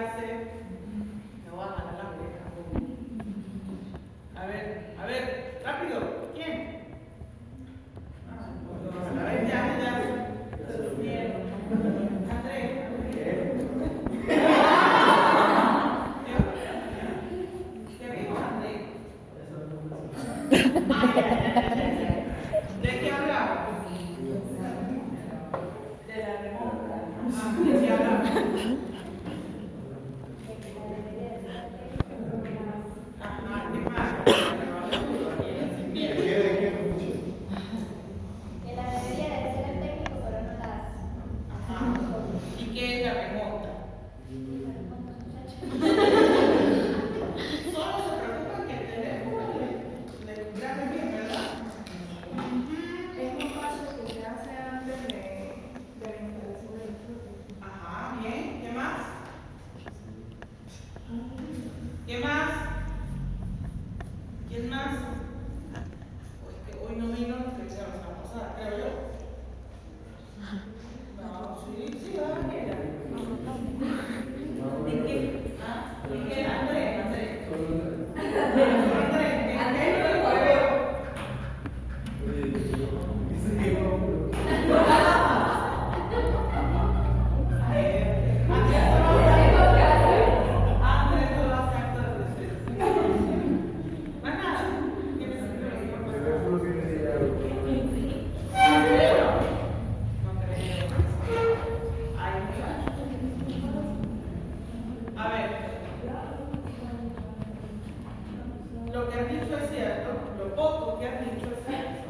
hace. Me voy a jalar la oreja. A ver, rápido. ¿Quién? A ver, ya. Bien. Andrés. ¿Qué vimos, Andrés? ¿De qué hablamos? De la remonta. ¿De qué hablamos? ¿Qué más? Que la debería de ser el técnico, pero no la hace. ¿Y qué es la remonta? Solo se preocupan que el teléfono le grabe bien, ¿verdad? Es un paso que se hace antes de la instalación del estudio. Ajá, bien. ¿Qué más? ¿Qué más? ¿Quién más? Hoy no vino la semana pasada, creo yo. No, sí, va a venir. ¿Y qué? Andrés. A ver, lo que has dicho es cierto, lo poco que has dicho es cierto.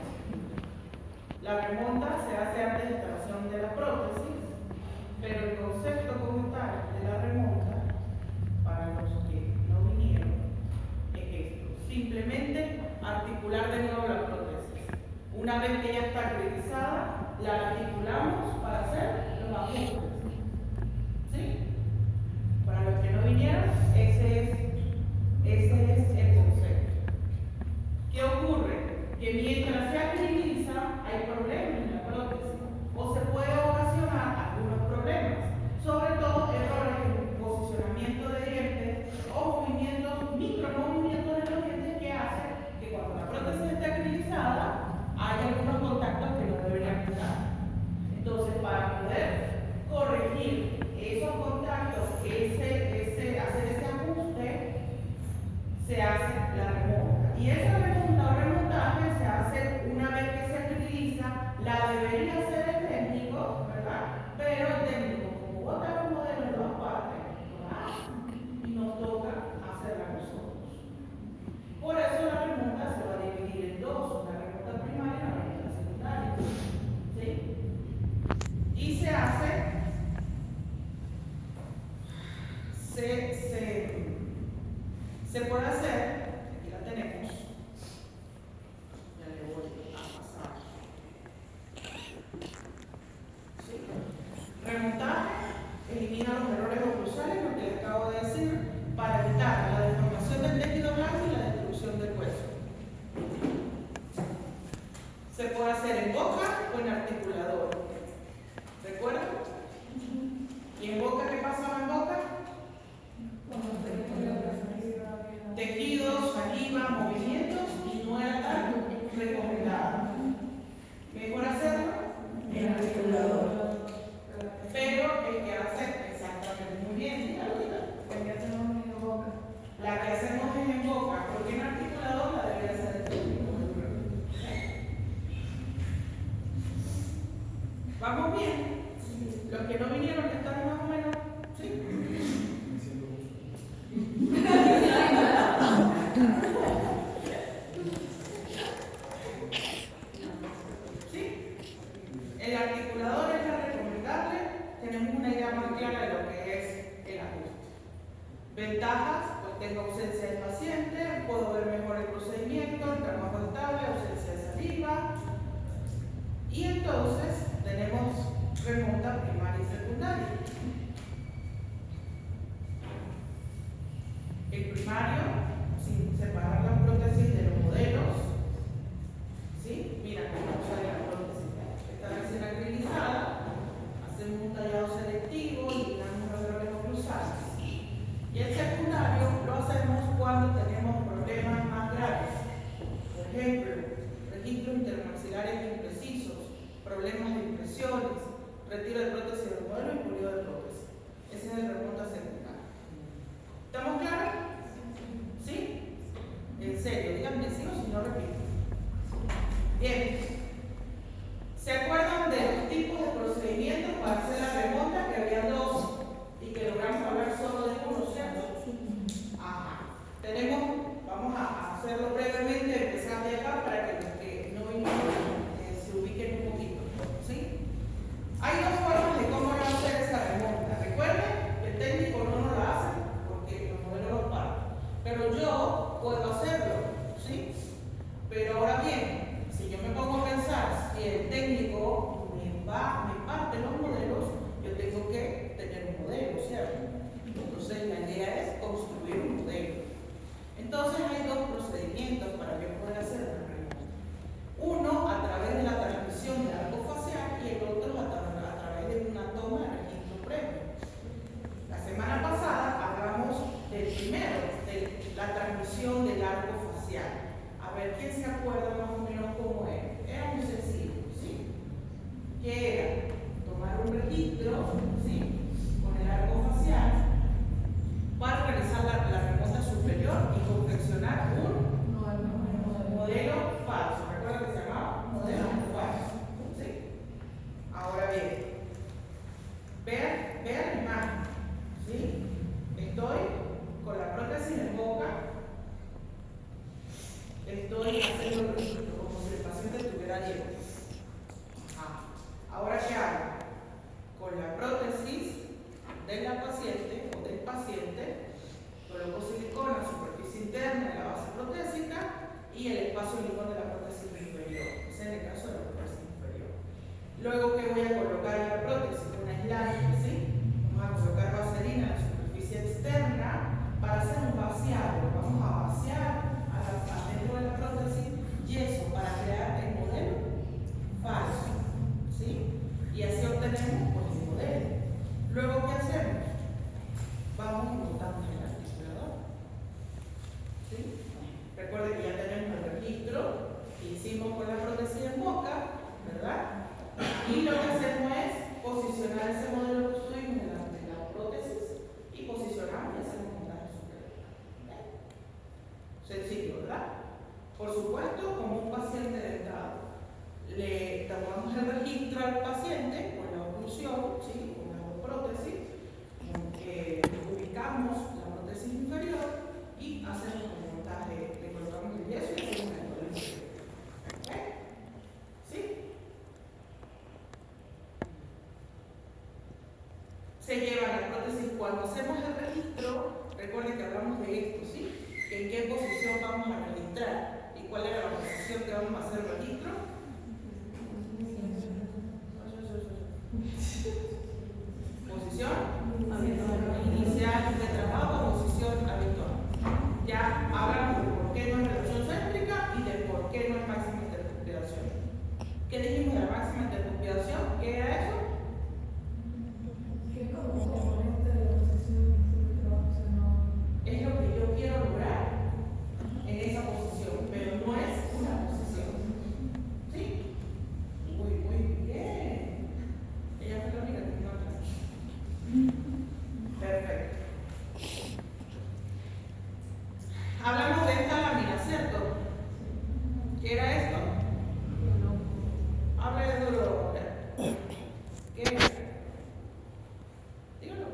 La remonta se hace antes de la instalación de la prótesis, pero el concepto como tal de la remonta, para los que no vinieron, es esto: simplemente articular de nuevo la prótesis. Una vez que ya está acreditada, la articulamos para hacer los ajustes. ¿Sí? Para los que no vinieron, ese es el concepto. ¿Qué ocurre? Que mientras se agiliza, hay problemas en la prótesis, o se puede ocasionar algunos problemas, sobre todo errores en el posicionamiento de dientes o movimientos, micromovimientos de los dientes que hacen que cuando la prótesis esté agilizada, hay algunos contactos que no deberían estar. Entonces, para poder corregir esos contactos, hacer ese ajuste, se hace la remonta. Y esa remonta o remontaje se hace una vez que se agiliza. La debería hacer el técnico, ¿verdad? Pero el técnico, como bota los modelos de dos partes, lo hace y nos toca hacerla nosotros. Por eso la remonta se va a dividir en dos: una remonta primaria y una remonta secundaria. ¿Sí? Y se hace, se puede hacer, aquí la tenemos, ya le voy a pasar. ¿Sí? Remontaje elimina los errores oclusales, lo que les acabo de decir, para evitar la deformación del tejido blanco y la destrucción del hueso. Se puede hacer en boca o en articulador. ¿Recuerdan? ¿Y en boca qué pasaba en boca? Tejidos, saliva, movimientos, y no era tan recomendado. Mejor hacerlo en articulador. Pero el que hace exactamente muy bien, El que hacemos en boca. la que hacemos es en boca, porque en articulador la debería hacer el técnico. ¿Vamos bien? Los que no vinieron, que están más o menos, ¿sí? ¿Sí? El articulador es la recomendable. Tenemos una idea más clara de lo que es el ajuste. Ventajas: pues tengo ausencia del paciente, puedo ver mejor el procedimiento, el trabajo estable, ausencia de saliva. Y entonces tenemos remonta primaria y secundaria. El primario, sin separar las prótesis de los modelos. ¿Sí? Mira cómo sale la prótesis. Está recién acreditada, hacemos un tallado selectivo, eliminamos los errores oclusales. el registro, ¿sí? Con el arco facial, para realizar la remonta superior y confeccionar un modelo falso. ¿Recuerda que se llamaba modelo falso? ¿Sí? Ahora bien, vean la imagen, ¿sí? Estoy con la prótesis en boca, estoy haciendo el registro como si el paciente tuviera dientes. Ahora, ¿qué hago? Con la prótesis de la paciente o del paciente, coloco silicona, superficie interna de la base protésica y el espacio libre de la prótesis inferior. Ese es el caso de la prótesis inferior. Luego, ¿qué voy a colocar en la prótesis? Una slime, ¿sí? Vamos a colocar vaselina en la superficie externa para hacer un vaciado. Vamos a vaciar adentro de la prótesis yeso para crear el modelo falso, ¿sí? Y así obtenemos pues, el modelo. Luego, ¿qué hacemos? Vamos y montamos el articulador, ¿sí? Recuerden que ya tenemos el registro que hicimos con la prótesis en boca, ¿verdad? Y lo que hacemos es posicionar ese modelo que tuvimos en la prótesis y posicionamos y hacemos montaje superior. Sencillo, ¿verdad? Por supuesto, como un paciente dentado, le tomamos el registro al paciente con la oclusión, ¿sí? Con la prótesis, ubicamos la prótesis inferior y hacemos el montaje, le colocamos el yeso y hacemos el modelo inferior. ¿Ok? ¿Sí? Se lleva la prótesis cuando hacemos el registro. Recuerden que hablamos de esto, ¿sí? En qué posición vamos a registrar y cuál era la posición que vamos a hacer el registro. Posición inicial de trabajo, posición habitual. Ya hablamos de por qué no es relación céntrica y de por qué no es máxima intercupidación. ¿Qué dijimos de la máxima intercupidación? ¿Qué era eso? ¿Qué es como componente de la posición de trabajo? O sea, no. Es lo que yo quiero lograr en esa posición, pero no es una posición. ¿Sí? Muy bien. Ella fue la única que no acá. Perfecto. Hablamos de esta lámina, ¿cierto? ¿Qué era esto? Habla de duro. ¿Qué era? Dígalo.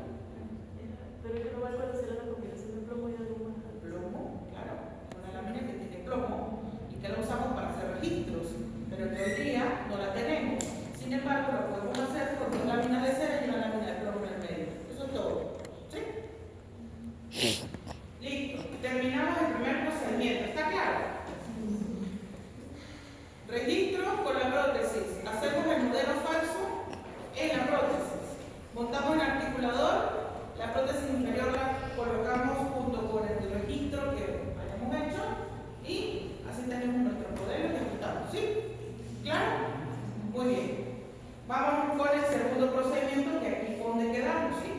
Pero yo no me acuerdo si era la combinación de plomo y algo más. Plomo, claro. Una lámina que tiene plomo y que la usamos para hacer registros, pero en teoría no la tenemos. Sin embargo, lo podemos hacer con dos láminas de cera y una lámina de plomo en el medio. Eso es todo. ¿Sí? Listo. Terminamos el primer procedimiento. ¿Está claro? Registro con la prótesis. Hacemos el modelo falso en la prótesis. Montamos el articulador. La prótesis inferior la colocamos junto con el registro que hayamos hecho y así tenemos nuestro modelo ejecutado. ¿Sí? ¿Claro? Muy bien. Vámonos con el segundo procedimiento que aquí fue donde quedamos, ¿sí?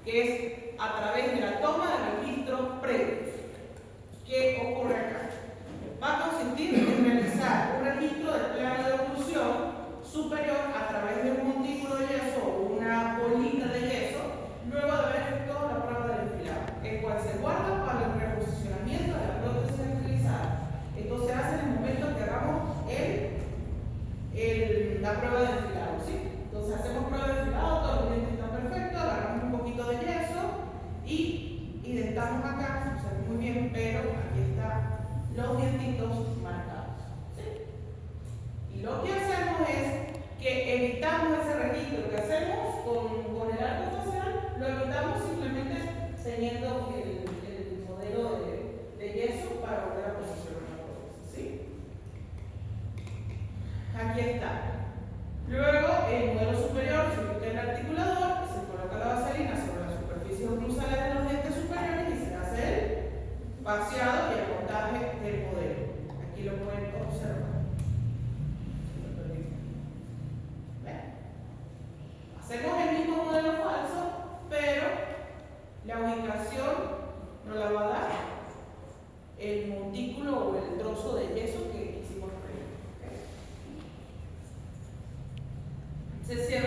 Que es a través de la toma de registros previos. ¿Qué ocurre acá? Va a consistir en realizar un registro del plano de oclusión superior a través de un montículo de yeso o una bolita de yeso, luego de haber efectuado la prueba del enfilado, el cual se guarda para el reposicionamiento de la prótesis utilizada. Esto se hace en el momento que hagamos la prueba de enfilado, ¿sí? Entonces hacemos prueba de enfilado, todos los dientes están perfectos, agarramos un poquito de yeso y identamos acá, o sea, muy bien, pero aquí están los dientitos marcados, ¿sí? Y lo que hacemos es que evitamos ese registro que hacemos con el arco facial, lo evitamos simplemente teniendo el modelo de yeso para volver a posicionar la prótesis, ¿sí? Aquí está. Luego, el modelo superior se ubica en el articulador, se coloca la vaselina sobre las superficies oclusales de los dientes superiores y se hace el vaciado y el montaje del modelo. Aquí lo pueden observar. Hacemos el mismo modelo falso, pero la ubicación nos la va a dar el montículo o el trozo de yeso que hicimos previo. Se cierra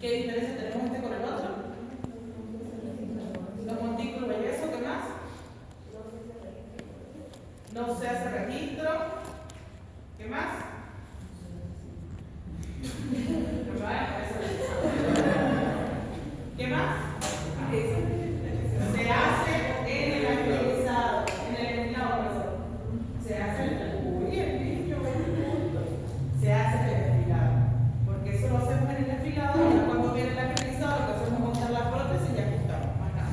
¿Qué diferencia tenemos este con el otro? Los montículos de yeso, ¿qué más? No se hace registro. ¿Qué más? ¿Qué más? Se hace en el agilizado, en el enfilado, perdón. Se hace se hace en el enfilado. Porque eso lo hacemos en el enfilado y ya cuando viene el agilizado lo que hacemos es montar la prótesis y ajustamos, más nada.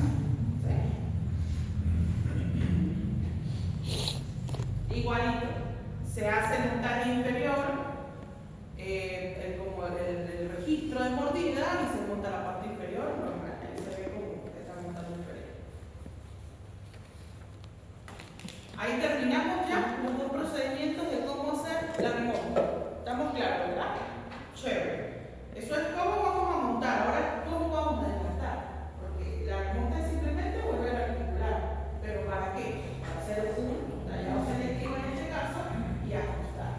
¿Sí? Igualito. Se hace el montaje inferior, como el registro de mordida, y se monta la parte inferior, normal, ahí se ve como está montando inferior. Ahí terminamos ya los dos procedimientos de cómo hacer la remonta. ¿Estamos claros, verdad? Chévere. Eso es cómo vamos a montar. Ahora, ¿cómo vamos a desgastar? Porque la remonta es simplemente volver a articular. ¿Pero para qué? Para hacer un tallado selectivo en este caso y ajustar.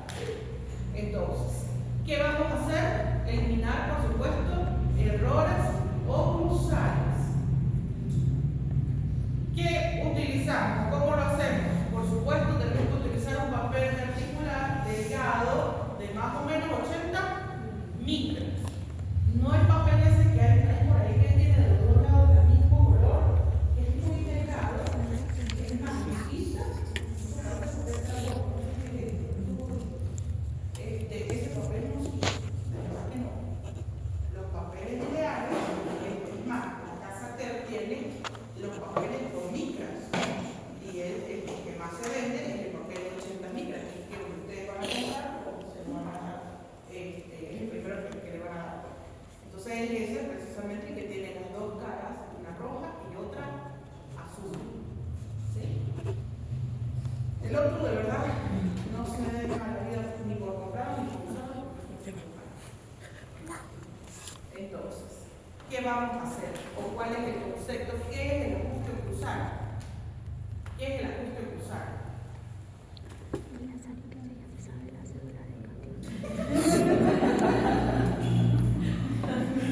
Entonces, ¿qué vamos a hacer? Eliminar, por supuesto, errores oclusales. ¿Qué utilizamos? ¿Cómo lo hacemos? Por supuesto, tenemos que utilizar un papel articular delgado de más o menos 80 micras. No el papel ese que hay por ahí que tiene de los dos lados del mismo color, que es muy delgado, es más chiquita. Ese papel no sirve, la verdad que no. Los papeles ideales, es más, la casa TER tiene los papeles con micras y el que más se vende es el papel de 80 micras, que es que ustedes van a comprar o se lo van a dar, el primero que le van a dar. Entonces es ese precisamente que tiene las dos caras, una roja y otra azul. ¿Sí? El otro de verdad no se me deja la vida ni por comprar ni por usar. Entonces, ¿qué vamos a hacer? ¿O cuál es el concepto? ¿Qué es el ajuste oclusal? ¿Qué es el ajuste oclusal?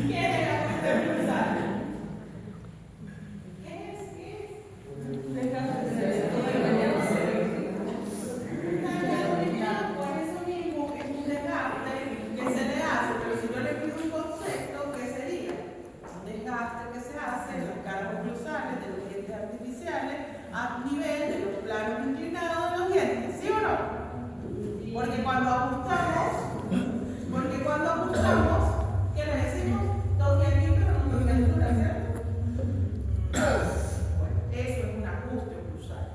¿Qué es el ajuste oclusal? ¿Qué es? Por eso mismo es un desgaste que se le hace, pero si yo le pido un concepto, ¿qué sería? Un desgaste que se hace en las caras oclusales de los dientes artificiales a nivel de los planos inclinados de los dientes, ¿sí o no? Porque cuando ajustamos, ¿qué le decimos? Toque aquí, pero no toque altura, ¿cierto? Bueno, eso es un ajuste oclusal.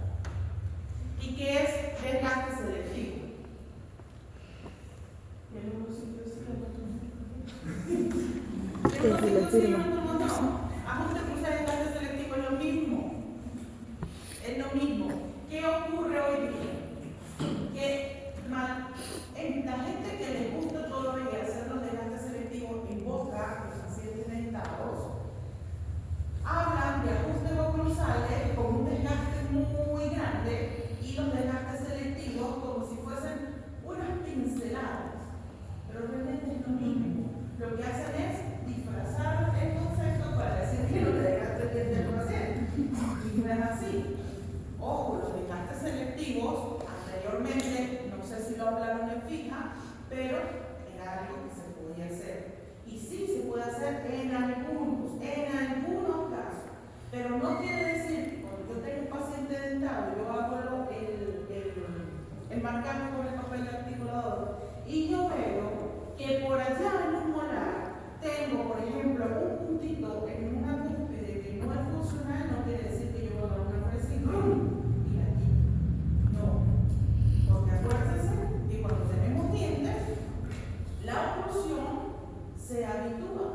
¿Y qué es desgaste selectivo? Ajuste oclusal y desgaste selectivo es lo mismo. Es lo mismo. ¿Qué ocurre hoy día? Que en la gente que les gusta todavía hacer los desgastes selectivos en boca, los pacientes dentados, hablan de ajustes oclusales con un desgaste muy grande y los desgastes selectivos como si fuesen unas pinceladas. Pero realmente es lo mismo. Lo que hacen es disfrazar el concepto para decir que los desgastes del paciente. Y no es así. Ojo, los desgastes selectivos, anteriormente, no sé si lo hablaron en fija, pero era algo que se podía hacer. Y sí se puede hacer en algunos casos. Pero no quiere decir que cuando yo tengo un paciente dentado, yo hago el marcaje con el papel articulador y yo veo que por allá en un molar tengo, por ejemplo, un puntito en una cúspide que no es funcional, no quiere decir que yo voy a dar una fresa y la quito. No. Porque acuérdense que cuando tenemos dientes, la oclusión se habitúa.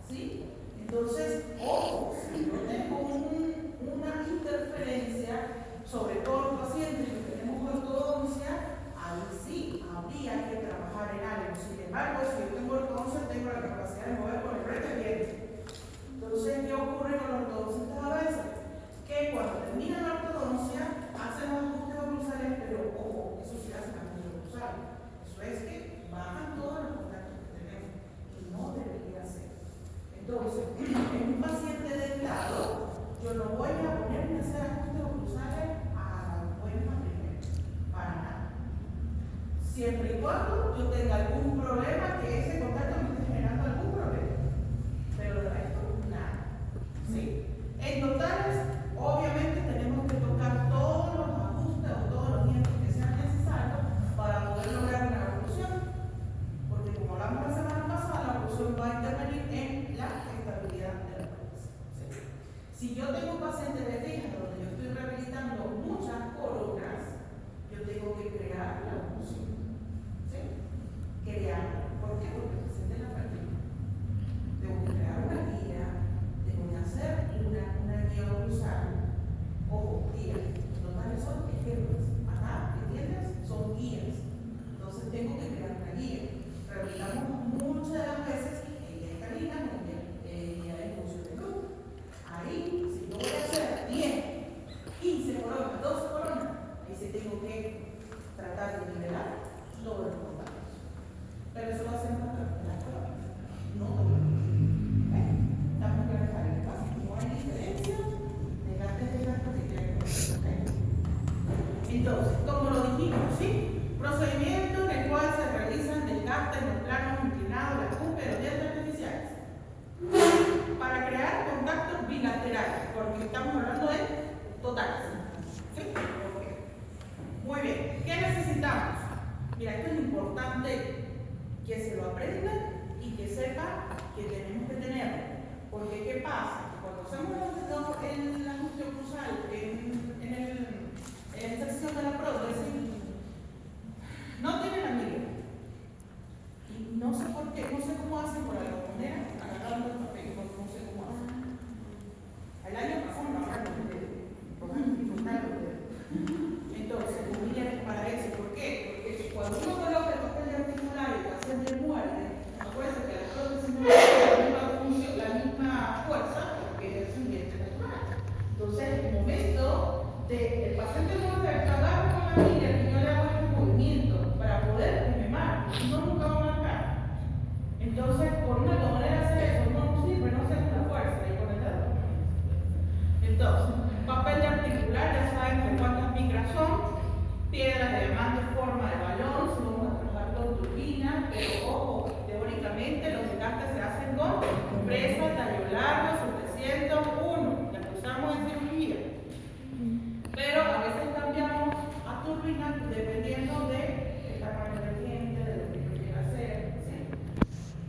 ¿Sí? Entonces, ojo, si yo tengo una interferencia, sobre todo los pacientes que tenemos ortodoncia, ahí sí habría que trabajar en algo. Sin embargo, si yo tengo ortodoncia, tengo la capacidad de mover con el resto del diente. Entonces, ¿qué ocurre con los ortodoncistas a veces? siempre y cuando yo tenga algún problema, que ese contacto me esté generando algún problema. Pero de resto, nada. ¿Sí? En totales, obviamente tenemos que tocar todos los ajustes o todos los dientes que sean necesarios para poder lograr una evolución. Porque como hablamos la semana pasada, la evolución va a intervenir en la estabilidad de la prótesis. ¿Sí? Si yo tengo un paciente de fija donde yo estoy rehabilitando muchas columnas, yo tengo que crear la evolución. ¿Sí? Crear. ¿Por qué? Porque el paciente la practica. Tengo que crear una guía, tengo que hacer una guía oclusal. Ojo, guía. Totales son ejemplos. Acá, ¿entiendes? Son guías. Entonces tengo que crear una guía. Rehabilitamos muchas de las veces en guía escalina, en guía de función de grupo. Ahí, si yo voy a hacer 10, 15 coronas, 12 coronas, ahí sí tengo que tratar de nivelar todos los contactos. Pero eso lo hacemos en las coronas, no todo. Estamos claros ahí, ¿verdad? No hay diferencia de gastos que creen. Entonces, como lo dijimos, ¿sí? Procedimiento en el cual se realizan desgastes en los planos inclinados, la cumbre de los dientes artificiales para crear contactos bilaterales, porque estamos hablando de totales. ¿Sí? Okay. Muy bien. ¿Qué necesitamos? Mira, esto es importante que se lo aprendan y que sepa que tenemos que tenerlo. Porque, ¿qué pasa? Cuando hacemos el ajuste oclusal en la inserción de la prótesis, no tienen amiga. Y no sé por qué, no sé cómo hacen por la manera, agarrando el papel, no sé cómo hacen. El año pasado me agarraron el dedo. Entonces, mira, para eso, ¿por qué? Porque cuando uno coloca el papel articular y el paciente muerde, acuérdense que la prótesis no tiene la misma fuerza que es un diente natural. Entonces, en el momento del paciente muerde, agarra con la mira y yo le hago el movimiento para poder rememar, no nunca va a marcar. Entonces, por una manera de hacer eso no sirve, no se la fuerza y con el dedo. Entonces, papel de articular, ya saben que cuántas micras son, piedras de diamante en forma de balón, si vamos a trabajar con turbina, pero ojo, teóricamente los desgastes se hacen con fresas, tallo largo, 701, las que usamos en cirugía. Pero a veces cambiamos a turbina dependiendo del tamaño del diente, de lo que yo quiera hacer. ¿Sí?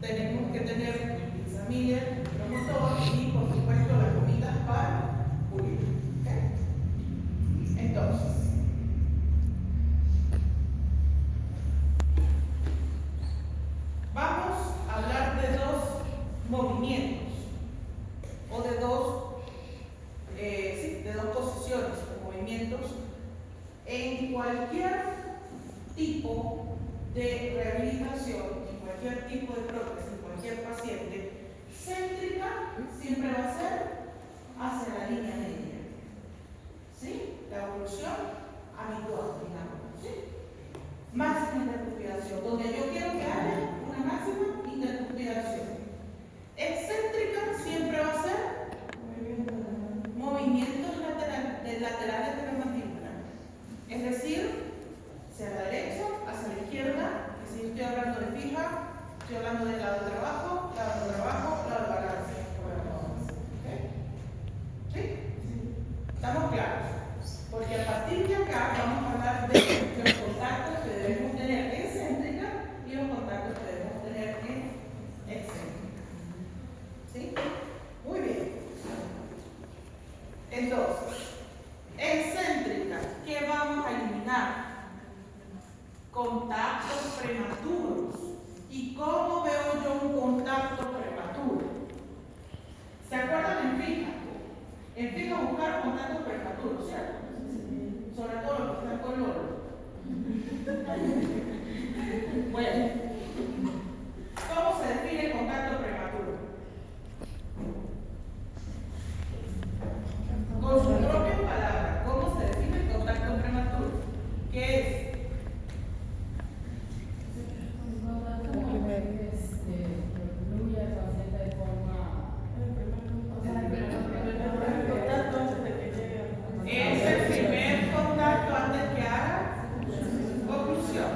Tenemos que tener examiner, promotor y por supuesto las gomitas para pulir. ¿Okay? Entonces, vamos a hablar de dos movimientos o de dos posiciones o movimientos en cualquier tipo de rehabilitación, en cualquier tipo de prótesis, en cualquier paciente. Céntrica siempre va a ser hacia la línea media. ¿Sí? La evolución habitual, digamos. ¿Sí? Máxima intercuspidación, donde yo quiero que haya una máxima intercuspidación. Excéntrica siempre va a ser movimientos laterales de la mandíbula. Es decir, hacia la derecha, hacia la izquierda, que si estoy hablando de fija, estoy hablando del lado de trabajo, lado de balance. ¿Okay? ¿Sí? ¿Estamos claros? Porque a partir de acá vamos a hablar de los contactos que debemos tener excéntrica y los contactos que debemos tener en excéntrica. ¿Sí? Muy bien. Entonces, excéntrica, ¿qué vamos a eliminar? Contactos prematuros. ¿Y cómo veo yo un contacto prematuro? ¿Se acuerdan en fija? En fija buscar contactos prematuros, ¿cierto? Sobre todo los que están con Lolo. Bueno, ¿cómo se define el contacto prematuro? Con sus propias palabras, ¿cómo se define el contacto prematuro? ¿Qué es? Es el primer contacto antes que haga oclusión.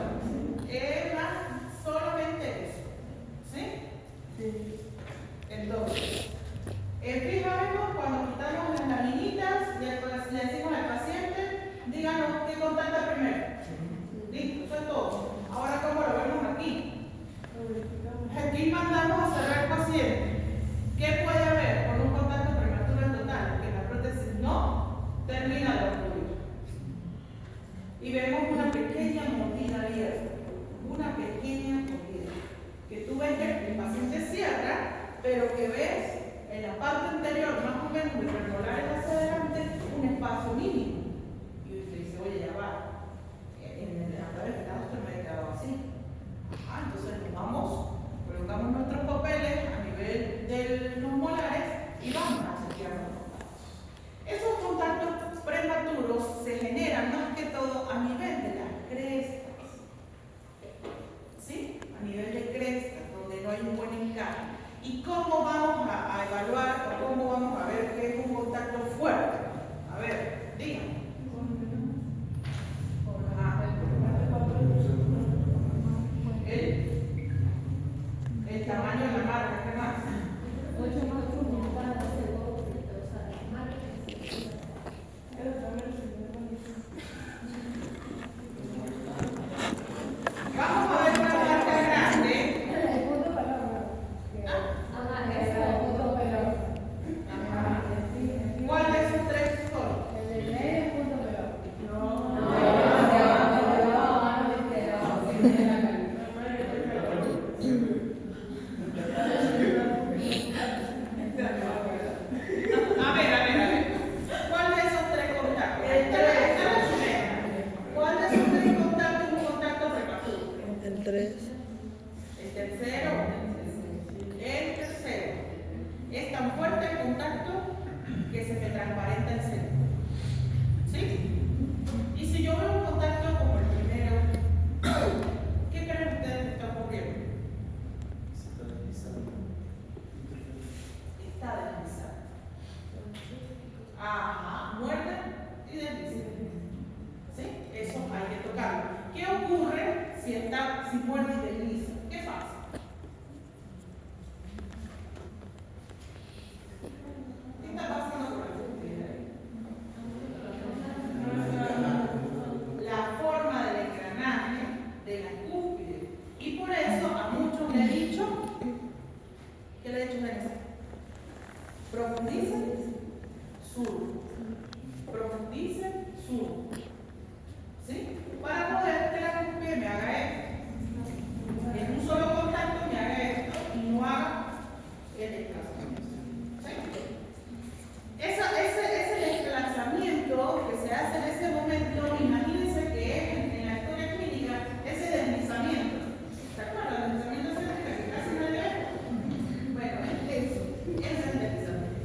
3. El tercero es tan fuerte el contacto que se me transparenta el centro. ¿Sí? Y si yo veo un contacto como el primero, ¿qué creen ustedes que está ocurriendo? Está deslizando. Ajá, muerde y desliza. ¿Sí? Eso hay que tocarlo. ¿Qué ocurre si muerde y desliza? ¿Qué pasa? ¿Qué está pasando con la forma del engranaje de la cúspide? Y por eso a muchos le he dicho, ¿qué le he dicho, Vanessa? Profundice, sur. Profundice, sur. ¿Sí? Para poder que la cúspide me haga esto. En un solo contacto me haga esto y no haga el desplazamiento. ¿Sí? Ese desplazamiento que se hace en ese momento, imagínense que es en la historia clínica ese deslizamiento. ¿Se acuerdan del deslizamiento céntrica que casi no le ve? Bueno, eso, ese es el deslizamiento.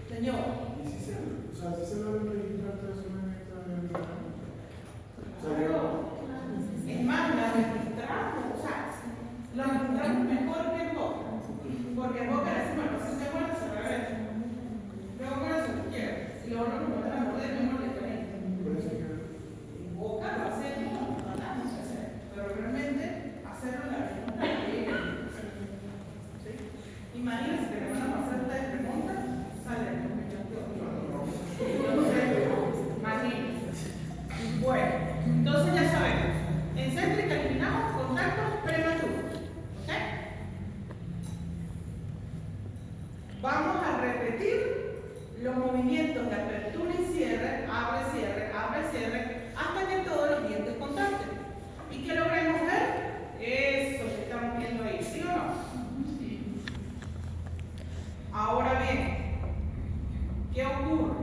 Señor. Si se logra registrar trasumamente Es más, la registramos, o sea, lo registramos mejor que en Boca. Porque en Boca le decimos, el paciente muere, se regresa. Luego muere se lo quiere. Y luego nos muestra la muerte de memoria diferente. En Boca lo hacemos, lo tratamos de hacer. Pero realmente hacerlo en la pregunta ¿sí? Imagínense que le van a pasar ustedes preguntas, sale el imagínense. Bueno, entonces ya sabemos. En céntrica eliminamos contactos prematuros. ¿Ok? Vamos a repetir los movimientos de apertura y cierre, abre, cierre, hasta que todos los dientes contacten. ¿Y qué logremos ver? Eso que estamos viendo ahí, ¿sí o no? Ahora bien, ¿qué ocurre?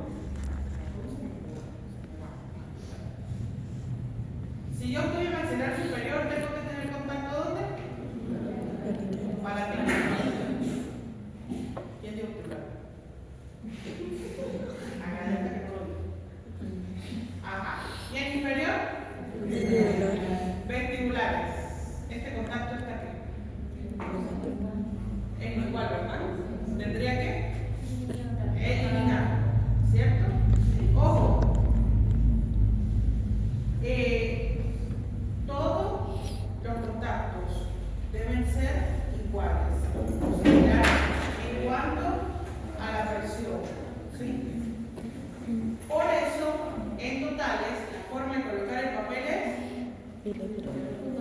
Si yo estoy en maxilar superior, ¿tengo que tener contacto dónde? Para que ¿quién dio obturar? Ajá. ¿Y en inferior? Vestibulares. Este contacto está aquí. Es igual, ¿verdad? Tendría que eliminar, ¿cierto? Ojo. Todos los contactos deben ser iguales, similares en cuanto a la presión. ¿Sí? Por eso, en totales, la forma de colocar el papel es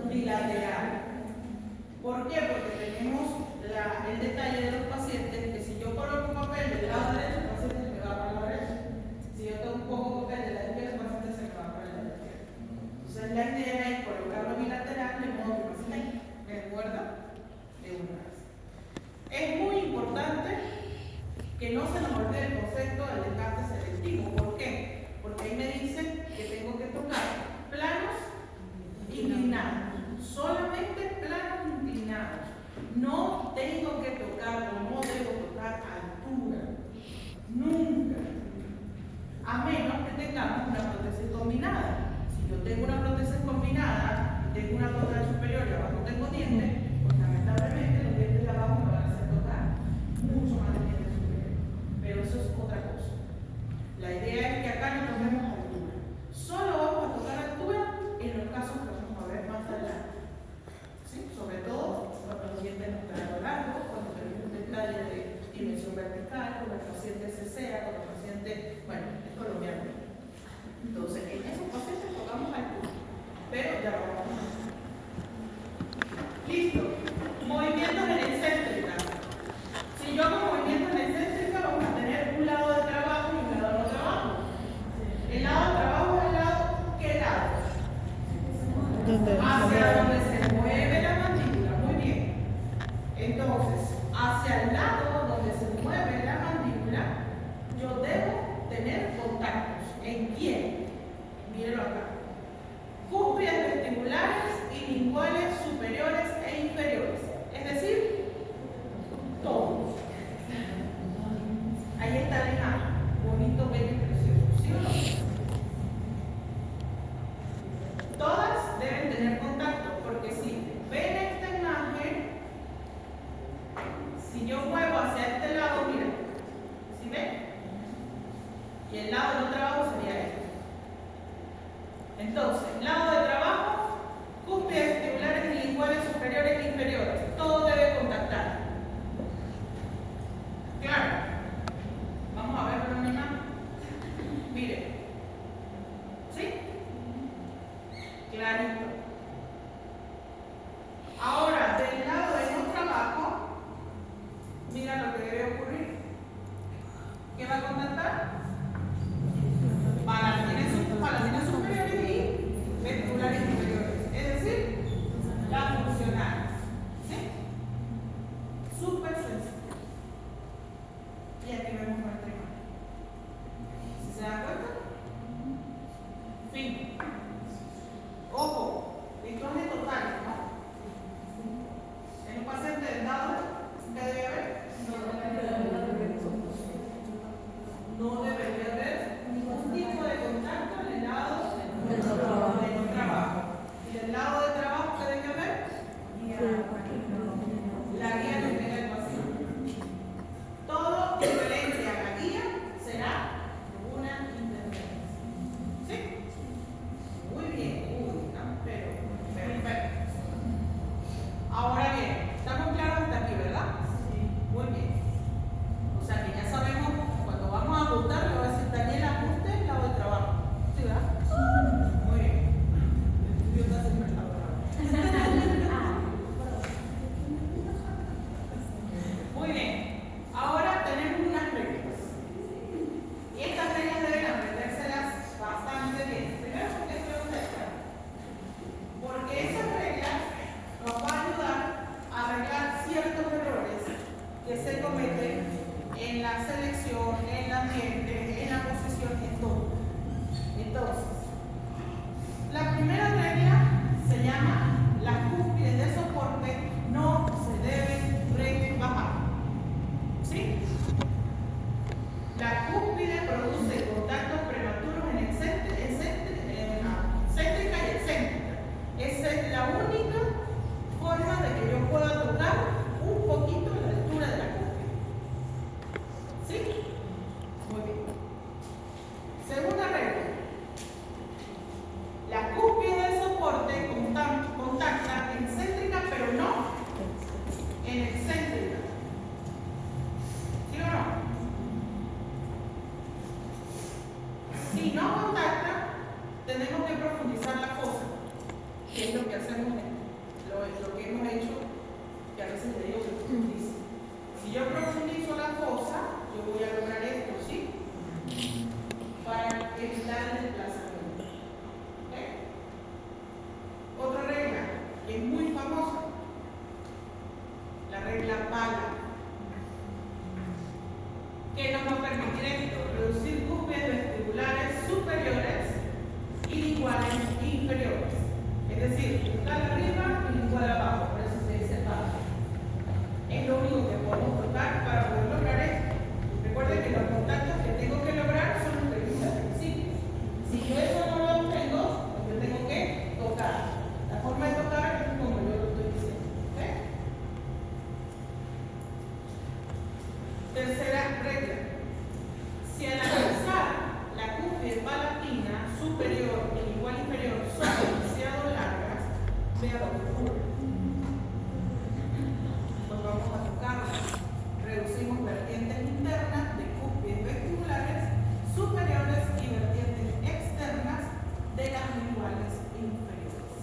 bilateral. ¿Por qué? Porque tenemos el detalle de los pacientes que si yo coloco papel del lado derecho, el paciente se me va para la derecha. Si yo pongo papel de la izquierda, el paciente se me va para la izquierda. Entonces la idea es colocarlo bilateral de modo que el paciente me recuerda de una vez. Es muy importante que no se nos olvide el concepto del desgaste selectivo. ¿Por qué? Porque ahí me dicen que tengo que tocar planos inclinados. Solamente planos inclinados. No tengo que tocar, no debo tocar altura. Nunca. A menos que tengamos una prótesis combinada. Si yo tengo una prótesis combinada y tengo una frontal superior y abajo tengo dientes, pues lamentablemente los dientes de abajo me van a hacer tocar mucho más de dientes superiores. Pero eso es otra cosa. La idea es que acá no toquemos altura. Solo vamos a tocar altura en los casos que vamos a ver más adelante. ¿Sí? Sobre todo cuando los dientes no están a lo largo, cuando tenemos un detalle de dimensión vertical, cuando el paciente se cera, cuando el paciente, bueno, es colombiano. Entonces, en esos pacientes tocamos altura, pero ya vamos a ver. Listo. Movimientos en excéntrica. Si yo hago movimientos en excéntrica, vamos a tener un lado de trabajo y un lado de no trabajo. El lado de trabajo es el lado, ¿qué lado? Hacia donde se mueve la mandíbula. Muy bien. Entonces, hacia el lado donde se mueve la mandíbula, yo debo tener contactos. ¿En quién? Mírenlo acá. Cúspides vestibulares bilinguales superiores e inferiores. Es decir, todos. Ahí está la imagen. Bonito, bello y precioso. ¿Sí o no? Todas deben tener contacto, porque si ven esta imagen, si yo muevo hacia este lado, miren, ¿sí ven? Y el lado del trabajo sería este. Entonces, lado de trabajo, cúspides vestibulares bilinguales superiores e inferiores. Todo debe contactar. Claro. Vamos a ver una imagen. Miren. ¿Sí? Clarito. Ahora, del lado de no trabajo, mira lo que debe ocurrir. ¿Qué va a contactar? Palatinas superiores y vestibulares inferiores. Es decir, las funcionales. ¿Sí? Súper sencillo. Y aquí vemos nuestra imagen. ¿Sí se dan cuenta? Fin. Ojo, electrones totales, ¿no? En un paciente del lado, ¿qué debe haber? No debería haber ningún tipo de contacto en el lado del trabajo. Y del lado de trabajo, ¿qué debe haber? La guía no tiene ecuación. Todo diferente a la guía será una interferencia. ¿Sí? Muy bien. Pero perfecto. Ahora bien, ¿estamos claros hasta aquí, verdad? Sí. Muy bien. O sea que ya sabemos, cuando vamos a ajustar, le voy a decir, Daniel, ajuste el lado de trabajo. ¿Sí, verdad? Muy bien. El estudio está siempre bravo. Muy bien. Ahora tenemos unas reglas. Y estas reglas deben aprendérselas bastante bien. Primero, porque es pregunta externa. Porque esas reglas nos van a ayudar a arreglar ciertos errores que se cometen en la selección, en el ambiente, en la posición, en todo. Entonces, la primera regla se llama: las cúspides de soporte no se deben rebajar. ¿Sí? La cúspide produce contactos prematuros en céntrica y excéntrica. Esa es la única forma de que yo pueda tocar un poquito la altura de la cúspide. ¿Sí? Muy bien. Segunda regla. La cúspide de soporte contacta en céntrica, pero no en excéntrica. ¿Sí o no? Si no contacta, tenemos que profundizar la fosa, que es lo que hacemos, lo que hemos hecho, que a veces le digo que profundice. Si yo profundizo la fosa, yo voy a lograr esto, ¿sí? Para evitar el desplazamiento. ¿Okay? Otra regla, que es muy famosa, la regla Bala, que nos va a permitir esto: reducir cúspides vestibulares superiores y iguales inferiores. Es decir, igual arriba y igual abajo, por eso se dice Bala. Es lo único que podemos tocar para poder lograr esto. Recuerden que los contactos que tengo que lograr son los que al principio. Si yo eso no lo obtengo, yo tengo que tocar. La forma de tocar es como yo lo estoy diciendo. ¿Okay? Tercera regla. Si al analizar la cúspide palatina superior y igual inferior son demasiado largas, vea lo que ocurre. Pues vamos a tocarlas. Reducimos vertientes internas de cúspides vestibulares superiores y vertientes externas de las iguales inferiores.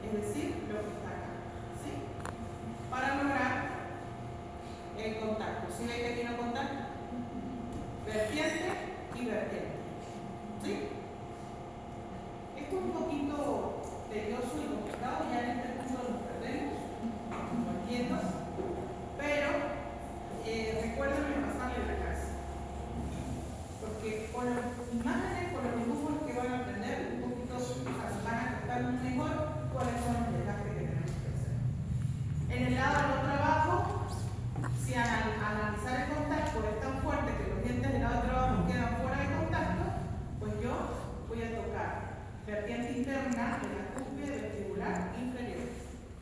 Es decir, lo que está acá. ¿Sí? Para lograr el contacto. ¿Sí ven que aquí no contacto? Vertiente y vertiente. ¿Sí? Esto es un poquito tedioso y complicado, ya en este punto nos perdemos, no entiendo, pero recuerden pasarle la clase, porque con las imágenes, con los dibujos que van a aprender, un poquito, o sea, se van a captar mejor cuáles son las En el lado de no trabajo, si al analizar el contacto es tan fuerte que los dientes del lado de trabajo quedan fuera de contacto, pues yo voy a tocar vertiente interna de la cúspide vestibular inferior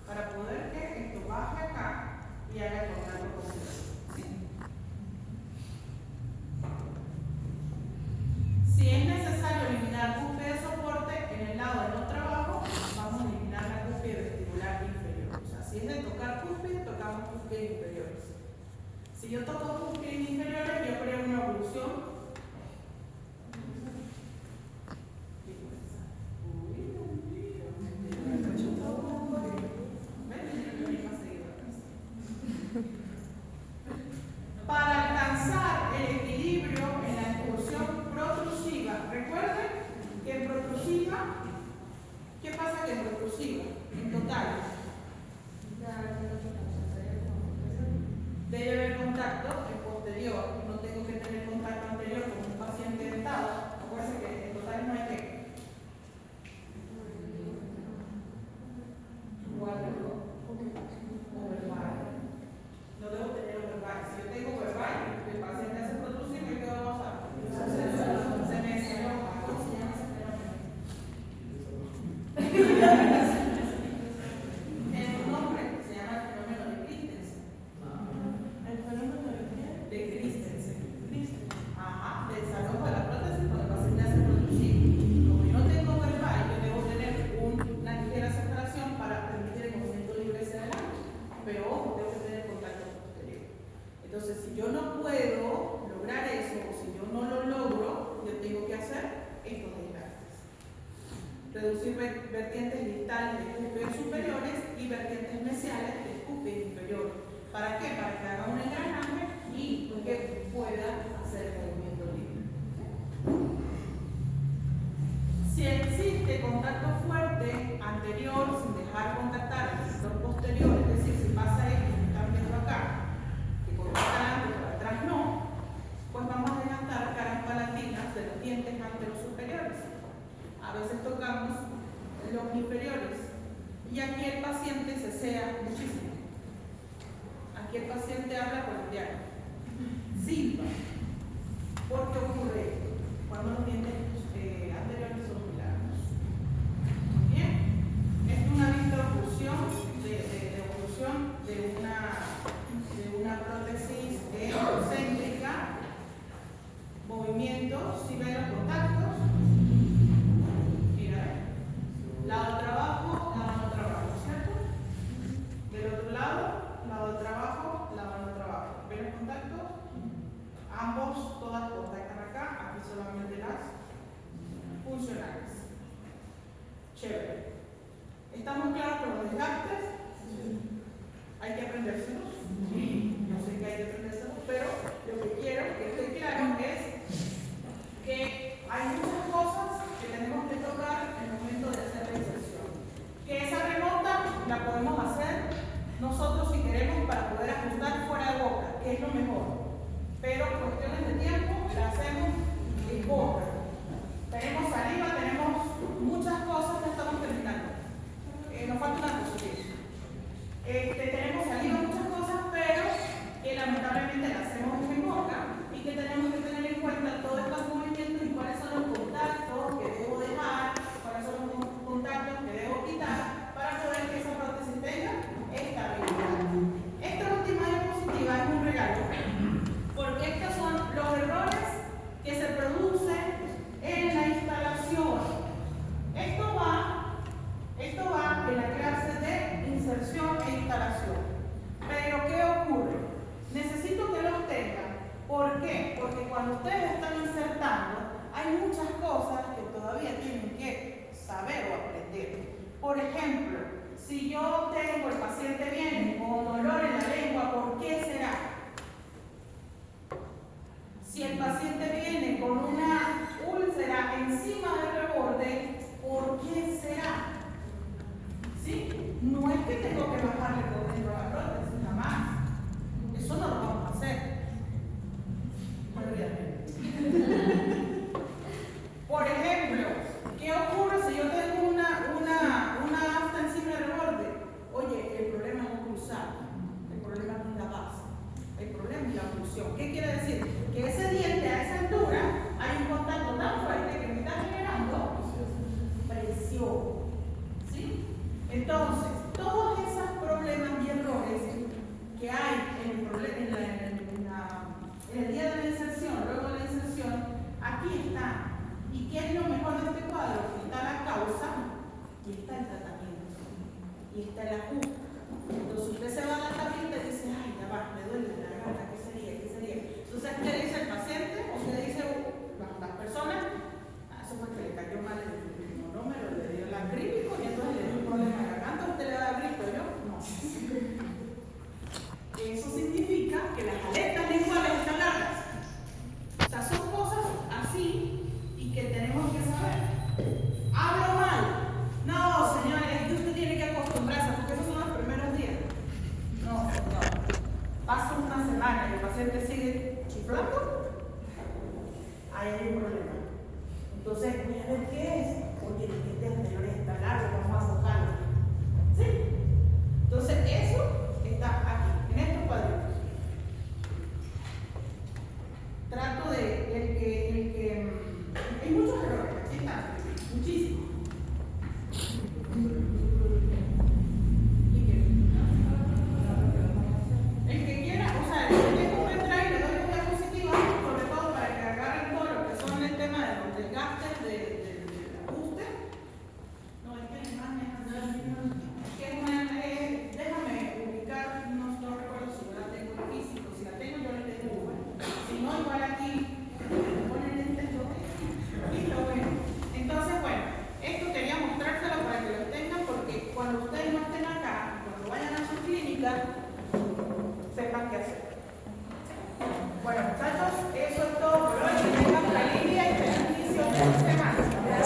para poder que esto baje acá y haga el contacto con el dedo. ¿Sí? Si es necesario eliminar cúspide de soporte, en el lado de no trabajo, vamos a eliminar la cúspide vestibular inferior. O sea, si es de tocar cúspide, tocamos cúspides inferiores. Si yo toco cúspides inferiores, yo creo una evolución. Para alcanzar el equilibrio en la incursión protrusiva, recuerden que en protrusiva, ¿qué pasa que en protrusiva? En total, debe haber contacto en posterior, no tengo que tener contacto anterior con un paciente dentado. Acuérdense que en total no hay que. O verbal. No debo tener verbal. Si yo tengo verbal, el paciente hace protrusivo y ¿qué va a pasar? Se me desaloja. ¿Cómo se llama ese fenómeno? Tiene un nombre, se llama el fenómeno de Christensen. ¿El fenómeno de Christensen. Ajá, del desalojo de la prótesis cuando el paciente hace protrusivo. Como yo no tengo verbal, yo debo tener una ligera separación para permitir el movimiento libre hacia adelante. Pero ojo, tengo que tener contacto posterior. Entonces, si yo no puedo lograr eso, o si yo no lo logro, yo tengo que hacer estos desgastes. Reducir vertientes distales de cúspides superiores y vertientes mesiales de cúspides inferiores. ¿Para qué? Para que haga un engranaje y que pueda hacer el movimiento libre. Si existe contacto fuerte anterior sin dejar contactar el sector posterior, es decir, si pasa esto que están viendo acá, que contacta adelante pero atrás no, pues vamos a desgastar caras palatinas de los dientes anterosuperiores. A veces tocamos los inferiores y aquí el paciente cesea muchísimo. Aquí el paciente habla coloquial, silba. ¿Por qué ocurre esto? Cuando los dientes anteriores son muy largos. Muy bien. Es una distorsión de oclusión de una prótesis excéntrica. Movimientos, si ven los contactos. Mira, lado de trabajo, lado de trabajo, ¿cierto? Del otro lado de trabajo, lado de trabajo. ¿Ven los contactos? Ambos, todas contactan acá, aquí solamente las funcionales. Chévere. ¿Estamos claros con los desgastes? ¿Hay que aprendérselos? No sé que hay que aprendérselos, pero lo que quiero que esté claro es que hay muchas cosas que tenemos que tocar en el momento de hacer la inserción. Que esa remonta la podemos hacer nosotros si queremos para poder ajustar fuera de boca, que es lo mejor. Pero cuestiones de tiempo la hacemos en boca. Tenemos saliva, tenemos muchas cosas que estamos terminando. Nos falta una cosa. Tenemos saliva, muchas cosas, pero que lamentablemente la hacemos en boca y que tenemos que tener en cuenta todos estos movimientos y cuáles son los contactos que debo dejar, cuáles son los contactos que debo quitar para poder que esa prótesis tenga estabilidad. Esta última diapositiva es un regalo, porque estos son los errores que se producen en la instalación. Esto va en la clase de inserción e instalación. Pero ¿qué ocurre? Necesito que los tengan. ¿Por qué? Porque cuando ustedes están insertando, hay muchas cosas que todavía tienen que saber o aprender. Por ejemplo, si yo tengo, el paciente viene con dolor en la lengua, ¿por qué será? Si el paciente viene con una úlcera encima del reborde, ¿por qué será? ¿Sí? No es que tengo que bajarle por dentro a la prótesis, jamás. Eso no lo vamos a hacer. Por ejemplo, ¿qué ocurre si yo tengo una afta encima del reborde? Oye, el problema es oclusal. Entonces, todos esos problemas y errores que hay en el día de la inserción, luego de la inserción, aquí está. ¿Y qué es lo mejor de este cuadro? Está la causa y está el tratamiento. Y está el ajuste. Entonces usted se va a la tablita y dice, ay, ya va, me duele la garganta, ¿qué sería? ¿Qué sería? Entonces, ¿qué dice el paciente? O qué dice las personas, eso fue que le cayó mal el monómero, le dio el acrílico y entonces le dio